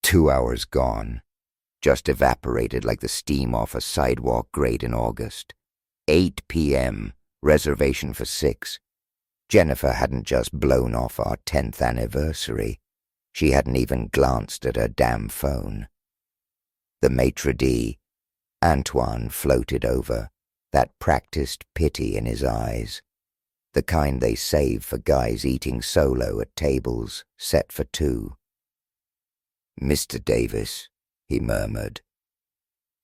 2 hours gone. Just evaporated like the steam off a sidewalk grate in August. 8 p.m., reservation for 6. Jennifer hadn't just blown off our 10th anniversary. She hadn't even glanced at her damn phone. The maitre d', Antoine, floated over, that practiced pity in his eyes, the kind they save for guys eating solo at tables set for 2. "Mr. Davis," he murmured,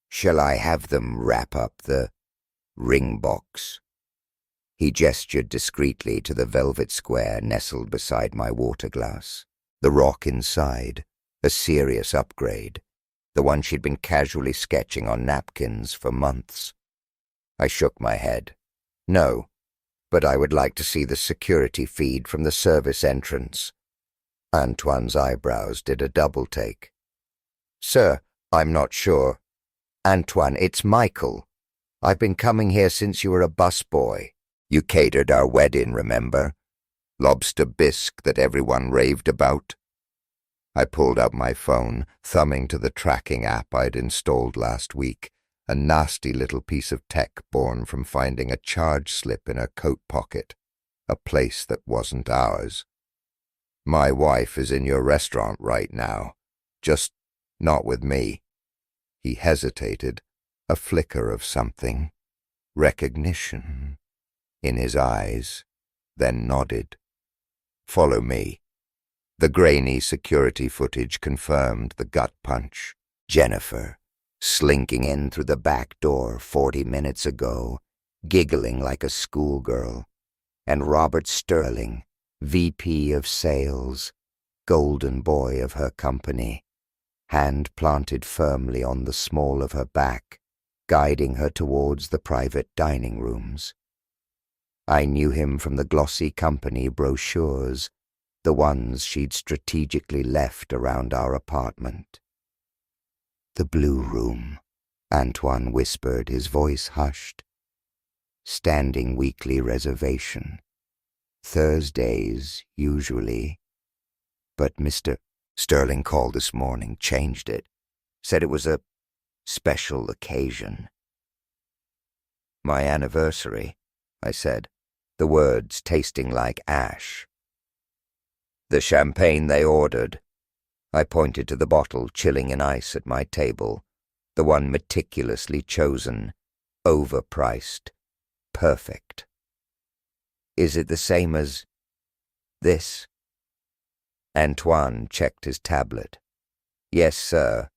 "shall I have them wrap up the ring box?" He gestured discreetly to the velvet square nestled beside my water glass. The rock inside, a serious upgrade, the one she'd been casually sketching on napkins for months. I shook my head. No, but I would like to see the security feed from the service entrance. Antoine's eyebrows did a double take. "Sir, I'm not sure." "Antoine, it's Michael. I've been coming here since you were a busboy. You catered our wedding, remember? Lobster bisque that everyone raved about." I pulled out my phone, thumbing to the tracking app I'd installed last week, a nasty little piece of tech born from finding a charge slip in her coat pocket, a place that wasn't ours. "My wife is in your restaurant right now, just not with me." He hesitated, a flicker of something, recognition, in his eyes, then nodded. "Follow me." The grainy security footage confirmed the gut punch. Jennifer, slinking in through the back door 40 minutes ago, giggling like a schoolgirl, and Robert Sterling, VP of Sales, golden boy of her company, hand planted firmly on the small of her back, guiding her towards the private dining rooms. I knew him from the glossy company brochures, the ones she'd strategically left around our apartment. "The Blue Room," Antoine whispered, his voice hushed. "Standing weekly reservation. Thursdays, usually. But Mr. Sterling called this morning, changed it. Said it was a special occasion." "My anniversary," I said, the words tasting like ash. "The champagne they ordered." I pointed to the bottle chilling in ice at my table, the one meticulously chosen, overpriced, perfect. "Is it the same as this?" Antoine checked his tablet. "Yes, sir.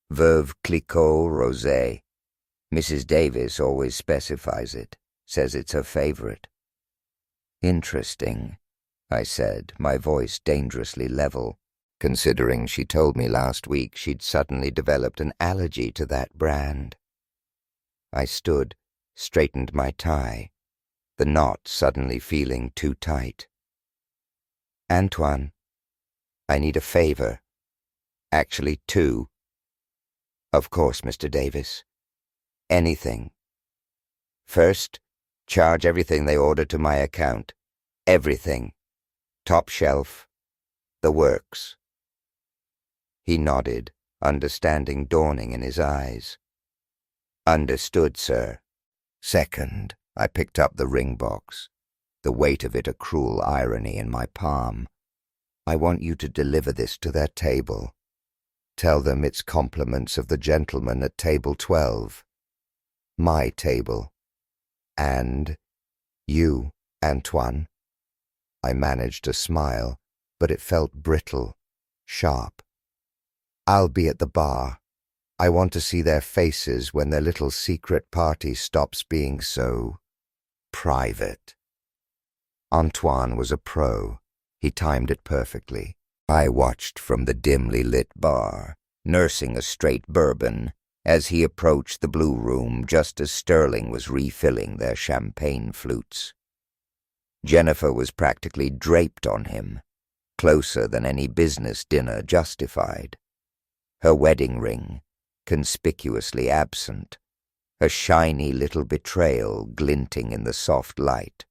Veuve Clicquot Rosé. Mrs. Davis always specifies it, says it's her favorite." "Interesting," I said, my voice dangerously level, considering she told me last week she'd suddenly developed an allergy to that brand. I stood, straightened my tie, the knot suddenly feeling too tight. "Antoine, I need a favor. Actually, 2. "Of course, Mr. Davis. Anything. First, charge everything they order to my account. Everything. Top shelf. The works." He nodded, understanding dawning in his eyes. "Understood, sir." Second, I picked up the ring box, the weight of it a cruel irony in my palm. "I want you to deliver this to their table. Tell them it's compliments of the gentleman at table 12. My table. And you, Antoine." I managed to smile, but it felt brittle, sharp. "I'll be at the bar. I want to see their faces when their little secret party stops being so private." Antoine was a pro. He timed it perfectly. I watched from the dimly lit bar, nursing a straight bourbon, as he approached the Blue Room just as Sterling was refilling their champagne flutes. Jennifer was practically draped on him, closer than any business dinner justified. Her wedding ring, conspicuously absent, a shiny little betrayal glinting in the soft light.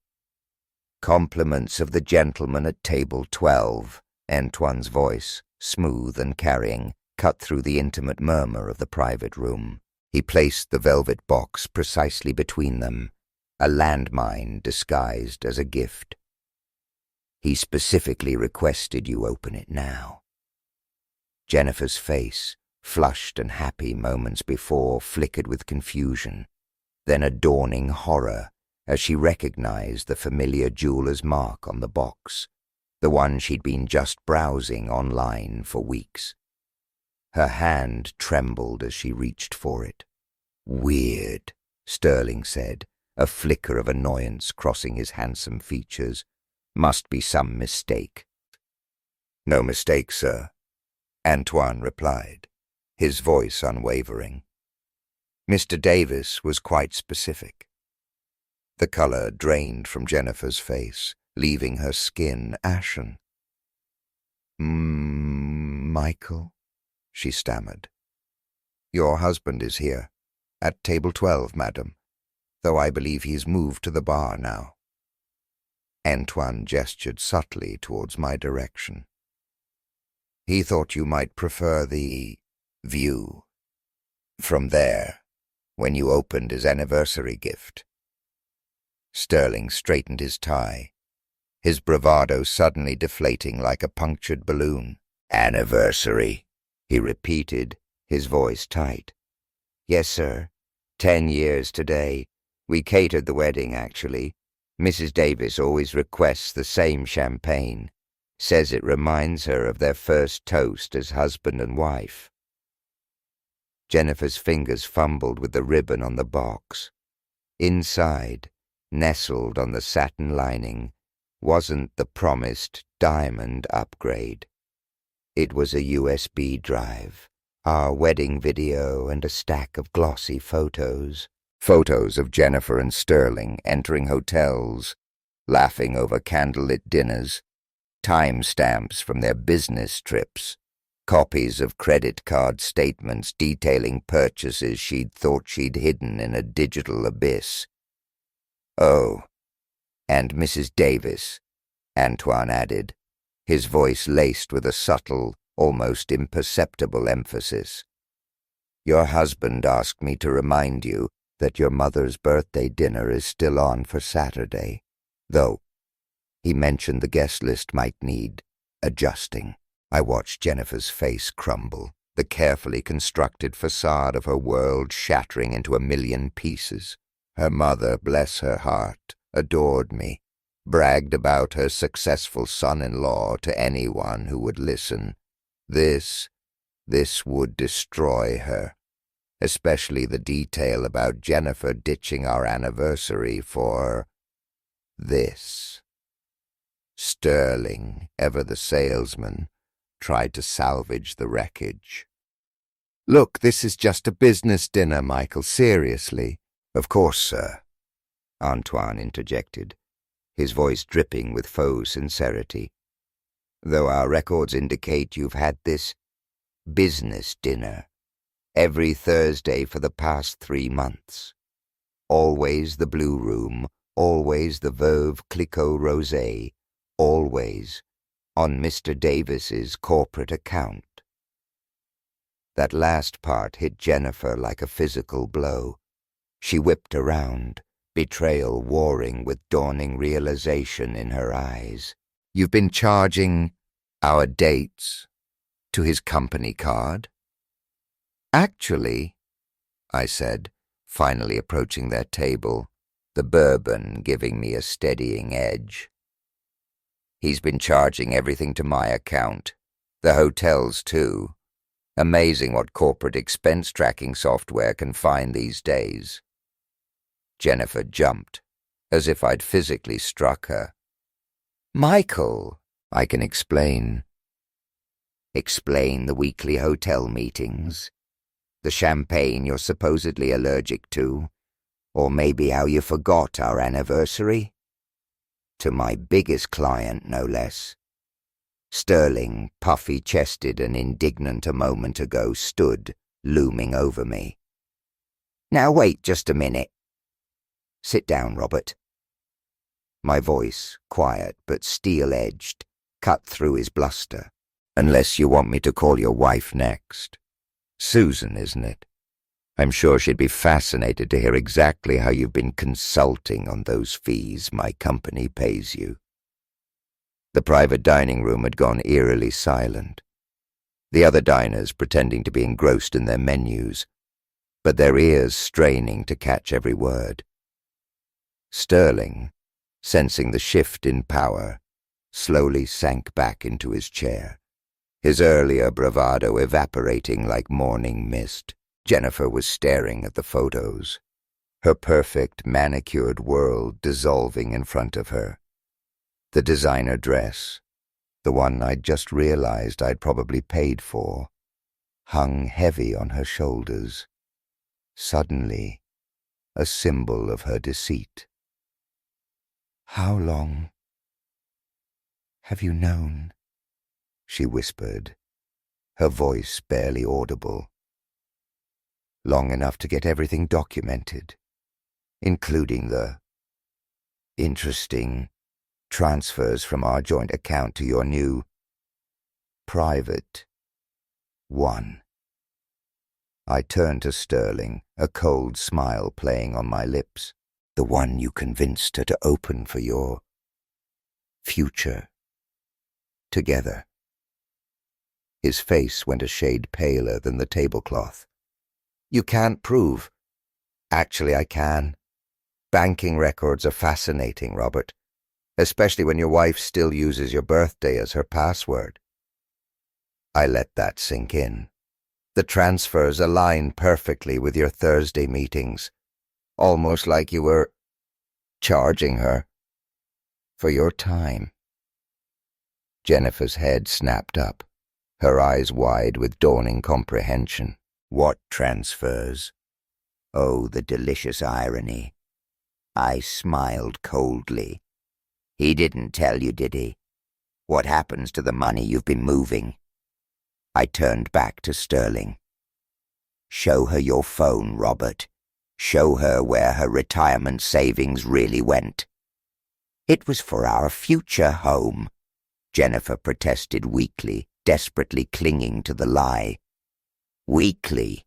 "Compliments of the gentleman at table 12, Antoine's voice, smooth and carrying, cut through the intimate murmur of the private room. He placed the velvet box precisely between them, a landmine disguised as a gift. He specifically requested you open it now. Jennifer's face, flushed and happy moments before, flickered with confusion, then a dawning horror as she recognized the familiar jeweler's mark on the box, the one she'd been just browsing online for weeks. Her hand trembled as she reached for it. "Weird," Sterling said, a flicker of annoyance crossing his handsome features. "Must be some mistake." "No mistake, sir," Antoine replied, his voice unwavering. Mr. Davis was quite specific. The color drained from Jennifer's face, leaving her skin ashen. "Michael?" she stammered. "Your husband is here, at table 12, madam, though I believe he's moved to the bar now." Antoine gestured subtly towards my direction. "He thought you might prefer the view from there, when you opened his anniversary gift." Sterling straightened his tie, his bravado suddenly deflating like a punctured balloon. "Anniversary," he repeated, his voice tight. "Yes, sir. 10 years today. We catered the wedding, actually. Mrs. Davis always requests the same champagne. Says it reminds her of their first toast as husband and wife." Jennifer's fingers fumbled with the ribbon on the box. Inside, nestled on the satin lining, wasn't the promised diamond upgrade. It was a USB drive, our wedding video, and a stack of glossy photos. Photos of Jennifer and Sterling entering hotels, laughing over candlelit dinners, timestamps from their business trips, copies of credit card statements detailing purchases she'd thought she'd hidden in a digital abyss. "Oh, and Mrs. Davis," Antoine added, his voice laced with a subtle, almost imperceptible emphasis. "Your husband asked me to remind you that your mother's birthday dinner is still on for Saturday, though he mentioned the guest list might need adjusting." I watched Jennifer's face crumble, the carefully constructed facade of her world shattering into a million pieces. Her mother, bless her heart, adored me, bragged about her successful son-in-law to anyone who would listen. This would destroy her, especially the detail about Jennifer ditching our anniversary for this. Sterling, ever the salesman, tried to salvage the wreckage. "Look, this is just a business dinner, Michael, seriously." "Of course, sir," Antoine interjected, his voice dripping with faux sincerity. "Though our records indicate you've had this business dinner every Thursday for the past 3 months. Always the Blue Room, always the Veuve Clicquot Rosé, always on Mr. Davis's corporate account." That last part hit Jennifer like a physical blow. She whipped around, betrayal warring with dawning realization in her eyes. "You've been charging our dates to his company card?" "Actually," I said, finally approaching their table, the bourbon giving me a steadying edge. "He's been charging everything to my account, the hotels too. Amazing what corporate expense tracking software can find these days." Jennifer jumped, as if I'd physically struck her. "Michael, I can explain." "Explain the weekly hotel meetings, the champagne you're supposedly allergic to, or maybe how you forgot our anniversary? To my biggest client, no less." Sterling, puffy-chested and indignant a moment ago, stood, looming over me. "Now wait just a minute. Sit down, Robert." My voice, quiet but steel-edged, cut through his bluster. Unless you want me to call your wife next. Susan, isn't it? I'm sure she'd be fascinated to hear exactly how you've been consulting on those fees my company pays you. The private dining room had gone eerily silent. The other diners pretending to be engrossed in their menus, but their ears straining to catch every word. Sterling, sensing the shift in power, slowly sank back into his chair, his earlier bravado evaporating like morning mist. Jennifer was staring at the photos, her perfect, manicured world dissolving in front of her. The designer dress, the one I'd just realized I'd probably paid for, hung heavy on her shoulders, suddenly a symbol of her deceit. "How long have you known?" she whispered, her voice barely audible. "Long enough to get everything documented, including the interesting transfers from our joint account to your new private one." I turned to Sterling, a cold smile playing on my lips. "The one you convinced her to open for your future together." His face went a shade paler than the tablecloth. "You can't prove." "Actually, I can. Banking records are fascinating, Robert, especially when your wife still uses your birthday as her password." I let that sink in. The transfers align perfectly with your Thursday meetings, almost like you were charging her for your time. Jennifer's head snapped up, her eyes wide with dawning comprehension. "What transfers?" Oh, the delicious irony. I smiled coldly. "He didn't tell you, did he? What happens to the money you've been moving?" I turned back to Sterling. "Show her your phone, Robert. Show her where her retirement savings really went." "It was for our future home," Jennifer protested weakly, desperately clinging to the lie. "Weakly?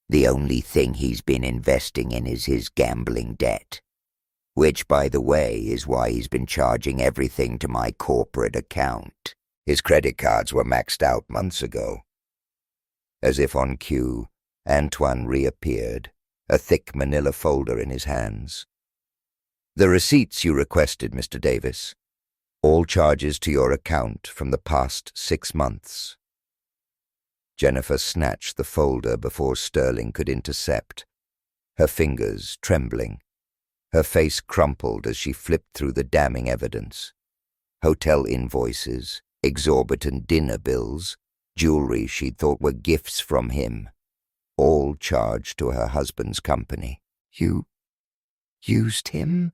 The only thing he's been investing in is his gambling debt. Which, by the way, is why he's been charging everything to my corporate account. His credit cards were maxed out months ago." As if on cue, Antoine reappeared, a thick manila folder in his hands. "The receipts you requested, Mr. Davis. All charges to your account from the past 6 months." Jennifer snatched the folder before Sterling could intercept, her fingers trembling. Her face crumpled as she flipped through the damning evidence. Hotel invoices, exorbitant dinner bills, jewelry she'd thought were gifts from him, all charged to her husband's company. "You used him?"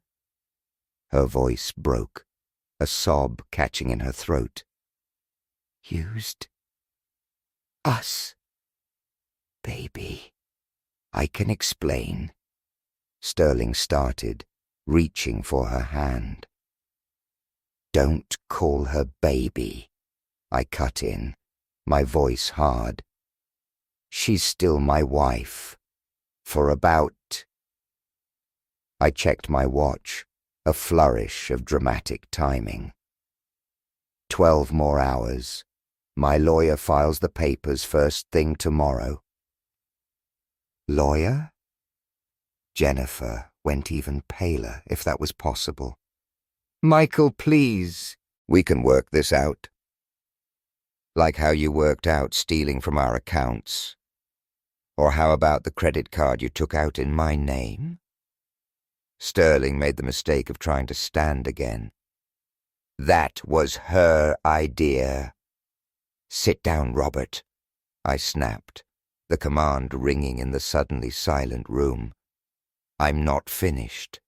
Her voice broke, a sob catching in her throat. "Used us, baby." "I can explain." Sterling started, reaching for her hand. "Don't call her baby," I cut in, my voice hard. "She's still my wife. For about—" I checked my watch, a flourish of dramatic timing. 12 more hours. My lawyer files the papers first thing tomorrow." "Lawyer?" Jennifer went even paler, if that was possible. "Michael, please." "We can work this out. Like how you worked out stealing from our accounts. Or how about the credit card you took out in my name?" Sterling made the mistake of trying to stand again. "That was her idea." "Sit down, Robert," I snapped, the command ringing in the suddenly silent room. "I'm not finished.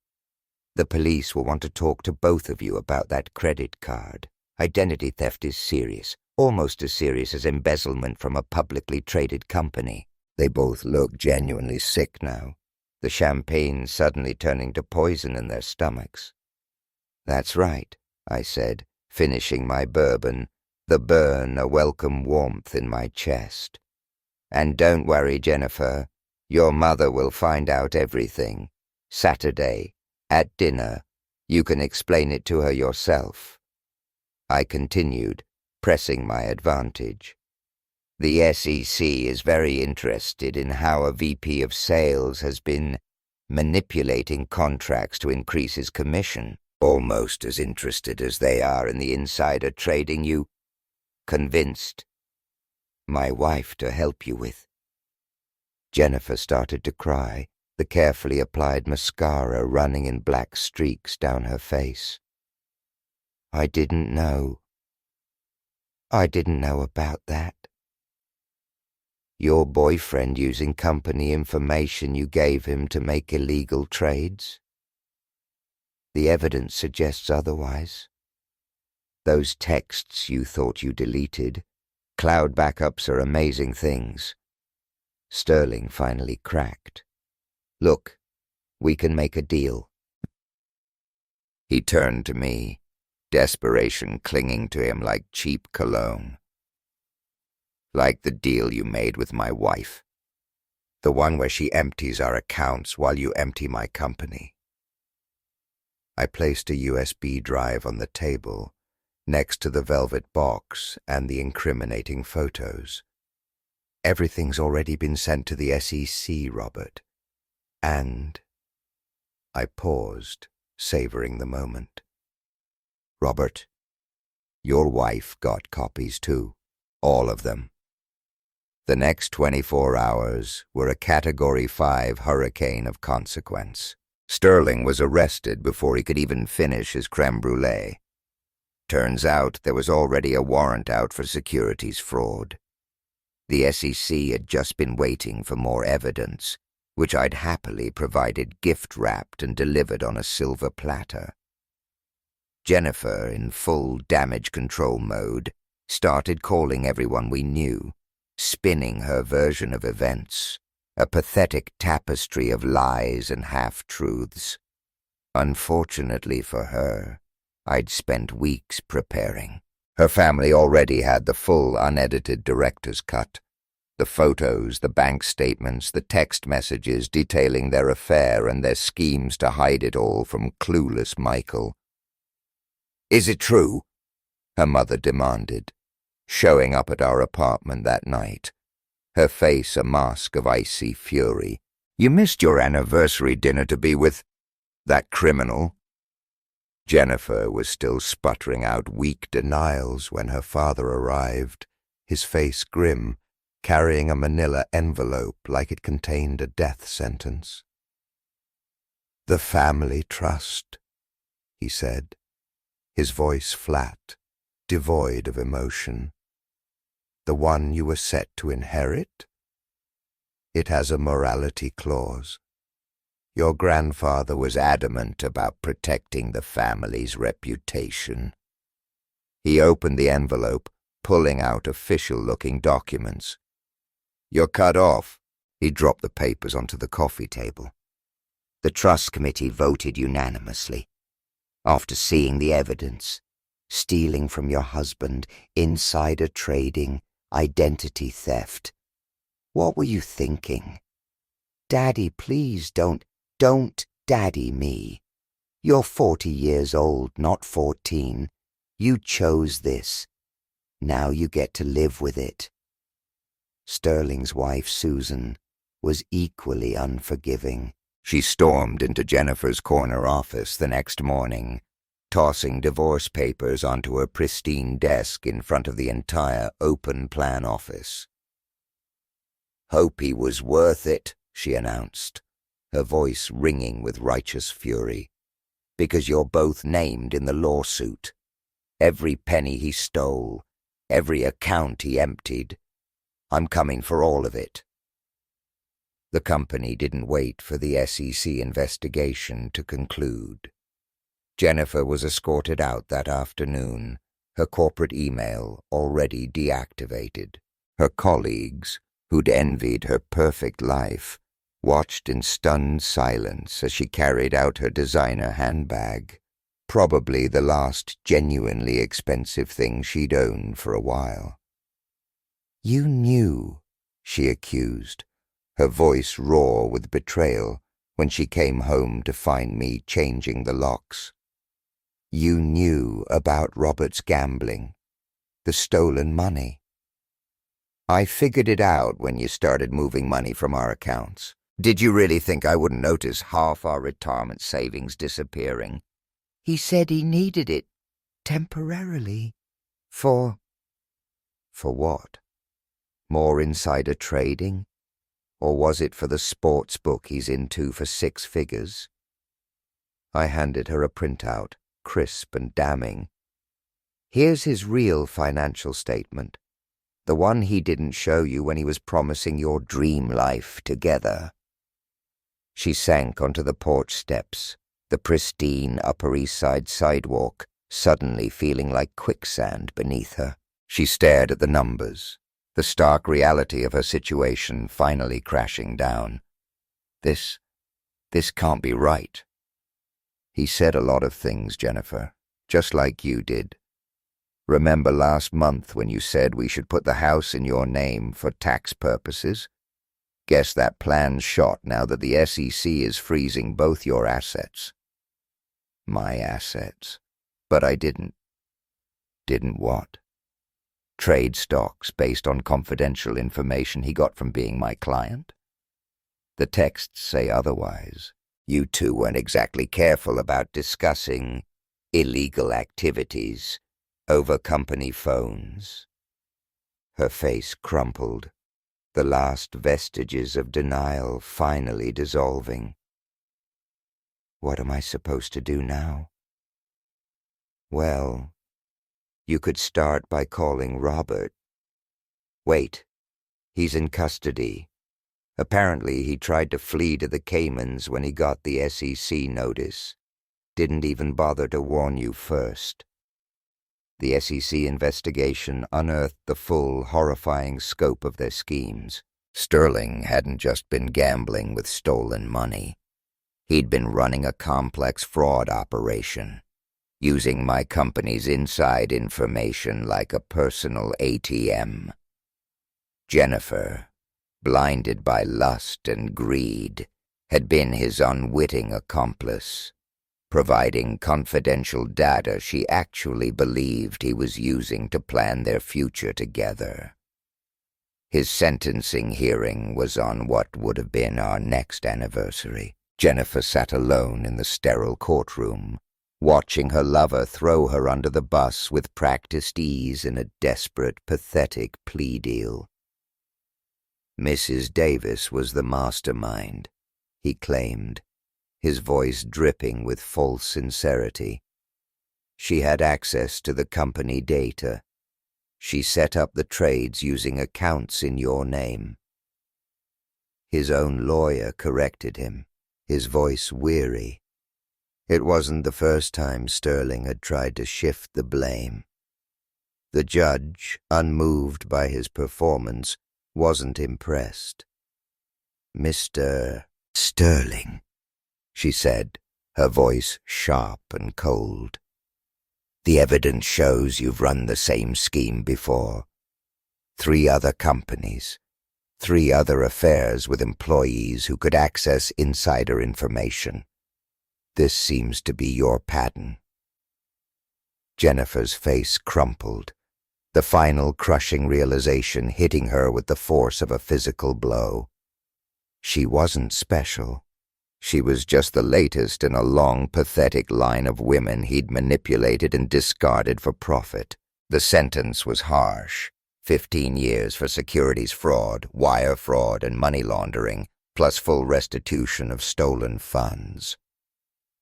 The police will want to talk to both of you about that credit card. Identity theft is serious, almost as serious as embezzlement from a publicly traded company." They both looked genuinely sick now, the champagne suddenly turning to poison in their stomachs. "That's right," I said, finishing my bourbon the burn a welcome warmth in my chest. "And don't worry, Jennifer. Your mother will find out everything. Saturday, at dinner, you can explain it to her yourself." I continued, pressing my advantage. "The SEC is very interested in how a VP of sales has been manipulating contracts to increase his commission. Almost as interested as they are in the insider trading you convinced my wife to help you with." Jennifer started to cry, the carefully applied mascara running in black streaks down her face. I didn't know about that. Your boyfriend using company information you gave him to make illegal trades? The evidence suggests otherwise. Those texts you thought you deleted, cloud backups are amazing things. Sterling finally cracked. "Look, we can make a deal." He turned to me, desperation clinging to him like cheap cologne. "Like the deal you made with my wife. The one where she empties our accounts while you empty my company." I placed a USB drive on the table, next to the velvet box and the incriminating photos. "Everything's already been sent to the SEC, Robert. And—" I paused, savoring the moment. "Robert, your wife got copies too. All of them." The next 24 hours were a Category 5 hurricane of consequence. Sterling was arrested before he could even finish his creme brulee. Turns out there was already a warrant out for securities fraud. The SEC had just been waiting for more evidence, which I'd happily provided gift-wrapped and delivered on a silver platter. Jennifer, in full damage control mode, started calling everyone we knew, spinning her version of events, a pathetic tapestry of lies and half-truths. Unfortunately for her, I'd spent weeks preparing. Her family already had the full unedited director's cut. The photos, the bank statements, the text messages detailing their affair and their schemes to hide it all from clueless Michael. "Is it true?" her mother demanded, showing up at our apartment that night, her face a mask of icy fury. "You missed your anniversary dinner to be with that criminal." Jennifer was still sputtering out weak denials when her father arrived, his face grim, carrying a manila envelope like it contained a death sentence. "The family trust," he said, his voice flat, devoid of emotion. "The one you were set to inherit? It has a morality clause. Your grandfather was adamant about protecting the family's reputation." He opened the envelope, pulling out official-looking documents. "You're cut off." He dropped the papers onto the coffee table. "The trust committee voted unanimously. After seeing the evidence, stealing from your husband, insider trading, identity theft. What were you thinking? Daddy, please don't daddy me. You're 40 years old, not 14. You chose this. Now you get to live with it." Sterling's wife, Susan, was equally unforgiving. She stormed into Jennifer's corner office the next morning, tossing divorce papers onto her pristine desk in front of the entire open-plan office. "Hope he was worth it," she announced, her voice ringing with righteous fury, "because you're both named in the lawsuit. Every penny he stole, every account he emptied. I'm coming for all of it." The company didn't wait for the SEC investigation to conclude. Jennifer was escorted out that afternoon, her corporate email already deactivated. Her colleagues, who'd envied her perfect life, watched in stunned silence as she carried out her designer handbag, Probably the last genuinely expensive thing she'd owned for a while. "You knew," she accused, her voice raw with betrayal, when she came home to find me changing the locks. "You knew about Robert's gambling, the stolen money." "I figured it out when you started moving money from our accounts. Did you really think I wouldn't notice half our retirement savings disappearing?" "He said he needed it, temporarily." For what? More insider trading? Or was it for the sports book he's into for 6 figures? I handed her a printout, crisp and damning. "Here's his real financial statement, the one he didn't show you when he was promising your dream life together." She sank onto the porch steps, the pristine Upper East Side sidewalk suddenly feeling like quicksand beneath her. She stared at the numbers, the stark reality of her situation finally crashing down. This can't be right." "He said a lot of things, Jennifer, just like you did. Remember last month when you said we should put the house in your name for tax purposes? Guess that plan's shot now that the SEC is freezing both your assets." "My assets? But I didn't." "Didn't what?" "Trade stocks based on confidential information he got from being my client? The texts say otherwise. You two weren't exactly careful about discussing illegal activities over company phones." Her face crumpled, the last vestiges of denial finally dissolving. "What am I supposed to do now?" "Well, you could start by calling Robert." "Wait, he's in custody. Apparently he tried to flee to the Caymans when he got the SEC notice. Didn't even bother to warn you first." The SEC investigation unearthed the full, horrifying scope of their schemes. Sterling hadn't just been gambling with stolen money. He'd been running a complex fraud operation, using my company's inside information like a personal ATM. Jennifer, blinded by lust and greed, had been his unwitting accomplice, providing confidential data she actually believed he was using to plan their future together. His sentencing hearing was on what would have been our next anniversary. Jennifer sat alone in the sterile courtroom, watching her lover throw her under the bus with practiced ease in a desperate, pathetic plea deal. Mrs. Davis was the mastermind, he claimed, his voice dripping with false sincerity. She had access to the company data. She set up the trades using accounts in your name. His own lawyer corrected him, his voice weary. It wasn't the first time Sterling had tried to shift the blame. The judge, unmoved by his performance, wasn't impressed. "Mr. Sterling," she said, her voice sharp and cold. "The evidence shows you've run the same scheme before. 3 other companies, 3 other affairs with employees who could access insider information. This seems to be your pattern." Jennifer's face crumpled, the final crushing realization hitting her with the force of a physical blow. She wasn't special. She was just the latest in a long, pathetic line of women he'd manipulated and discarded for profit. The sentence was harsh. 15 years for securities fraud, wire fraud, and money laundering, plus full restitution of stolen funds.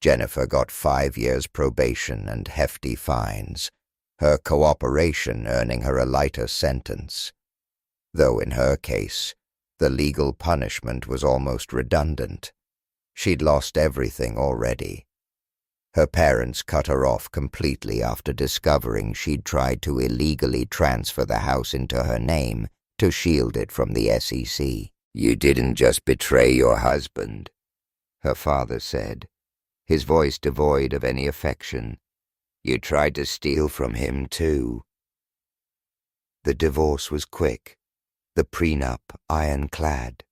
Jennifer got 5 years probation and hefty fines, her cooperation earning her a lighter sentence. Though in her case, the legal punishment was almost redundant. She'd lost everything already. Her parents cut her off completely after discovering she'd tried to illegally transfer the house into her name to shield it from the SEC. "You didn't just betray your husband," her father said. his voice devoid of any affection. "You tried to steal from him, too." The divorce was quick, the prenup ironclad.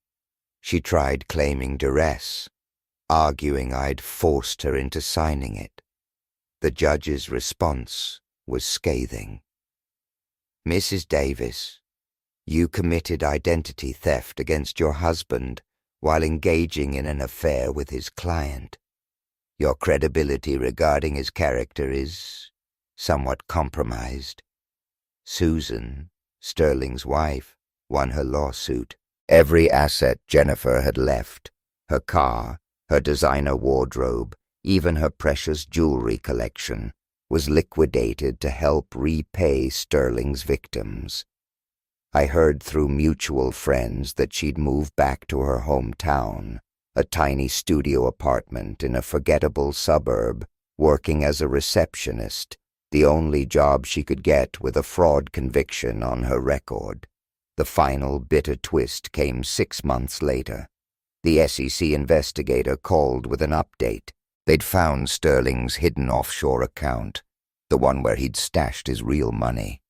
She tried claiming duress, arguing I'd forced her into signing it. The judge's response was scathing. "Mrs. Davis, you committed identity theft against your husband while engaging in an affair with his client. Your credibility regarding his character is somewhat compromised." Susan, Sterling's wife, won her lawsuit. Every asset Jennifer had left, her car, her designer wardrobe, even her precious jewelry collection, was liquidated to help repay Sterling's victims. I heard through mutual friends that she'd moved back to her hometown, a tiny studio apartment in a forgettable suburb, working as a receptionist, the only job she could get with a fraud conviction on her record. The final bitter twist came 6 months later. The SEC investigator called with an update. They'd found Sterling's hidden offshore account, the one where he'd stashed his real money.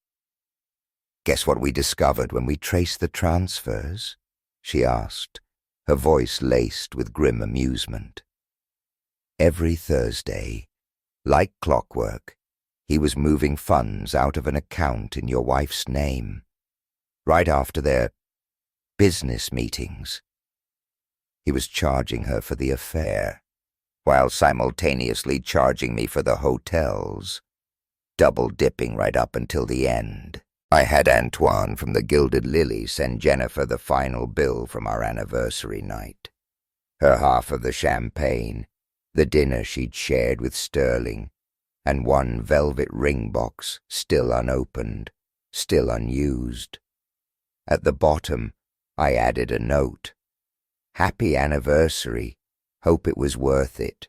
"Guess what we discovered when we traced the transfers?" she asked, her voice laced with grim amusement. Every Thursday, like clockwork, he was moving funds out of an account in your wife's name, right after their business meetings. He was charging her for the affair, while simultaneously charging me for the hotels, double-dipping right up until the end. I had Antoine from the Gilded Lily send Jennifer the final bill from our anniversary night. Her half of the champagne, the dinner she'd shared with Sterling, and one velvet ring box still unopened, still unused. At the bottom, I added a note. "Happy anniversary. Hope it was worth it."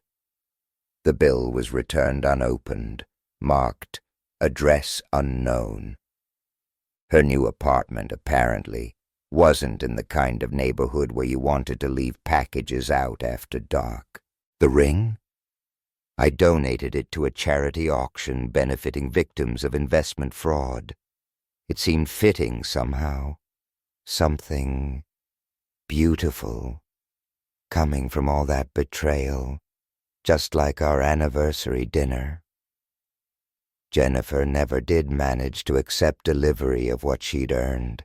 The bill was returned unopened, marked "Address Unknown." Her new apartment, apparently, wasn't in the kind of neighborhood where you wanted to leave packages out after dark. The ring? I donated it to a charity auction benefiting victims of investment fraud. It seemed fitting somehow. Something beautiful coming from all that betrayal, just like our anniversary dinner. Jennifer never did manage to accept delivery of what she'd earned.